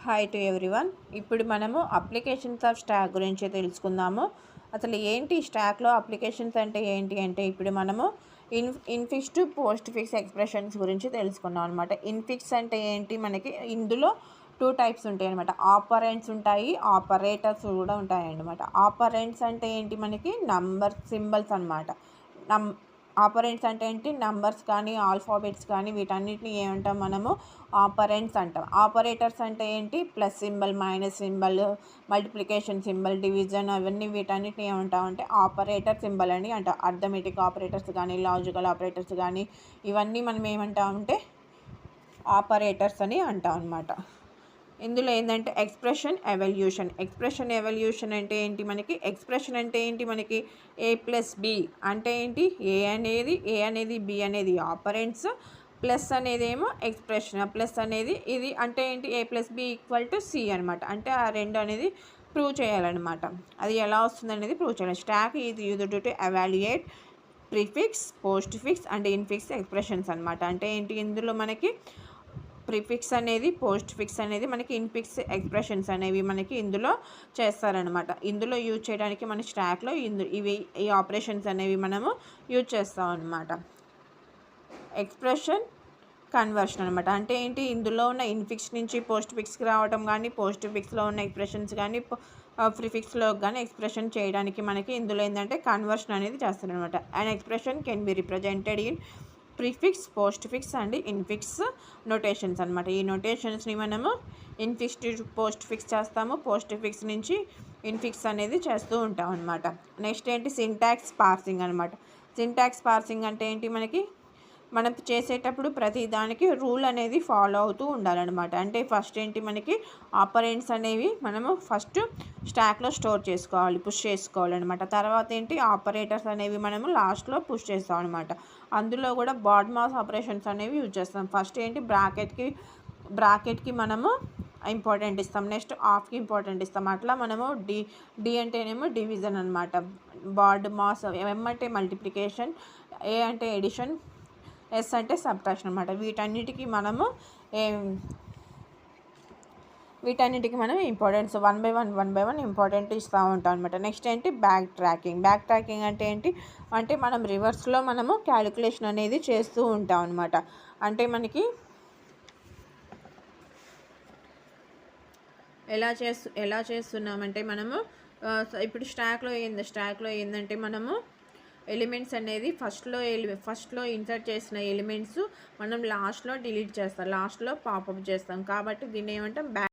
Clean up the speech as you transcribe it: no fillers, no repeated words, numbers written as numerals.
Hi to everyone. ఇప్పుడు మనము applications of stock గురించి తెలుసుకుందాము. అసలు ఏంటి స్టాక్లో అప్లికేషన్స్ అంటే ఏంటి అంటే ఇప్పుడు మనము infix to post fix expressions గురించి తెలుసుకున్నాం అనమాట. ఇన్ఫిక్స్ అంటే ఏంటి, మనకి ఇందులో 2 టైప్స్ ఉంటాయి అనమాట. ఆపరెంట్స్ ఉంటాయి, ఆపరేటర్స్ కూడా ఉంటాయి అన్నమాట. ఆపరెంట్స్ అంటే ఏంటి, మనకి నంబర్ సింబల్స్ అనమాట. ఆపరెంట్స్ అంటే ఏంటి, నంబర్స్ కానీ ఆల్ఫాబెట్స్ కానీ వీటన్నిటిని ఏమంటాం మనము ఆపరెంట్స్ అంటాం. ఆపరేటర్స్ అంటే ఏంటి, plus symbol, minus symbol, multiplication symbol, division, అవన్నీ వీటన్నిటిని ఏమంటాం అంటే ఆపరేటర్ సింబల్ అని అంటాం. అర్థమెటిక్ ఆపరేటర్స్ కానీ లాజికల్ ఆపరేటర్స్ కానీ ఇవన్నీ మనం ఏమంటాం అంటే ఆపరేటర్స్ అని అంటాం అనమాట. ఇందులో ఏంటంటే ఎక్స్ప్రెషన్ ఎవల్యూషన్ అంటే ఏంటి, మనకి ఎక్స్ప్రెషన్ అంటే ఏంటి, మనకి A+B అంటే ఏంటి, ఏ అనేది B అనేది ఆపరెంట్స్, ప్లస్ అనేది ఏమో ఎక్స్ప్రెషన్. ప్లస్ అనేది ఇది అంటే ఏంటి, A+B = C అనమాట. అంటే ఆ రెండు అనేది ప్రూవ్ చేయాలన్నమాట. అది ఎలా వస్తుంది అనేది ప్రూవ్ చేయాలి. Stock is used to evaluate prefix, post fix and infix expressions అనమాట. అంటే ఏంటి, ఇందులో మనకి ప్రిఫిక్స్ అనేది, పోస్ట్ ఫిక్స్ అనేది, మనకి ఇన్ఫిక్స్ ఎక్స్ప్రెషన్స్ అనేవి మనకి ఇందులో చేస్తారనమాట. ఇందులో యూజ్ చేయడానికి మన స్టాక్లో ఈ ఆపరేషన్స్ అనేవి మనము యూజ్ చేస్తాం అనమాట. ఎక్స్ప్రెషన్ కన్వర్షన్ అనమాట. అంటే ఏంటి, ఇందులో ఉన్న ఇన్ఫిక్స్ నుంచి పోస్ట్ ఫిక్స్కి రావడం కానీ, పోస్ట్ ఫిక్స్లో ఉన్న ఎక్స్ప్రెషన్స్ కానీ ప్రిఫిక్స్లో కానీ ఎక్స్ప్రెషన్ చేయడానికి మనకి ఇందులో ఏంటంటే కన్వర్షన్ అనేది చేస్తారనమాట. And expression can be represented in prefix, post fix and infix notations అనమాట. ఈ నోటేషన్స్ని మనము ఇన్ఫిక్స్ టు పోస్ట్ ఫిక్స్ చేస్తాము, పోస్ట్ ఫిక్స్ నుంచి ఇన్ఫిక్స్ అనేది చేస్తూ ఉంటాం అనమాట. నెక్స్ట్ ఏంటి, సింటాక్స్ పార్సింగ్ అనమాట. సింటాక్స్ పార్సింగ్ అంటే ఏంటి, మనం చేసేటప్పుడు ప్రతి దానికి రూల్ అనేది ఫాలో అవుతూ ఉండాలన్నమాట. అంటే ఫస్ట్ ఏంటి, మనకి ఆపరెంట్స్ అనేవి మనము ఫస్ట్ స్టాక్లో స్టోర్ చేసుకోవాలి, పుష్ చేసుకోవాలన్నమాట. తర్వాత ఏంటి, ఆపరేటర్స్ అనేవి మనము లాస్ట్లో పుష్ చేస్తాం అనమాట. అందులో కూడా బాడ్మాస్ ఆపరేషన్స్ అనేవి యూజ్ చేస్తాం. ఫస్ట్ ఏంటి, బ్రాకెట్కి మనము ఇంపార్టెంట్ ఇస్తాం, నెక్స్ట్ ఆఫ్కి ఇంపార్టెంట్ ఇస్తాం. అట్లా మనము డి అంటేనేమో డివిజన్ అనమాట, బాడ్ మాస్, ఎం అంటే మల్టిప్లికేషన్, ఏ అంటే ఎడిషన్, ఎస్ అంటే సబ్ట్రాక్షన్ అనమాట. వీటన్నిటికీ మనం importance one by one important ఇస్తూ ఉంటాం అనమాట. నెక్స్ట్ ఏంటి, బ్యాక్ ట్రాకింగ్ అంటే ఏంటి అంటే మనం రివర్స్లో మనము క్యాలిక్యులేషన్ అనేది చేస్తూ ఉంటాం అనమాట. అంటే మనకి ఎలా చేస్తున్నామంటే మనము ఇప్పుడు స్టాక్లో ఏంటంటే మనము ఎలిమెంట్స్ అనేది ఫస్ట్లో ఇన్సర్ట్ చేసిన ఎలిమెంట్స్ మనం లాస్ట్లో డిలీట్ చేస్తాం, లాస్ట్లో పాపప్ చేస్తాం. కాబట్టి దీన్ని ఏమంటాం,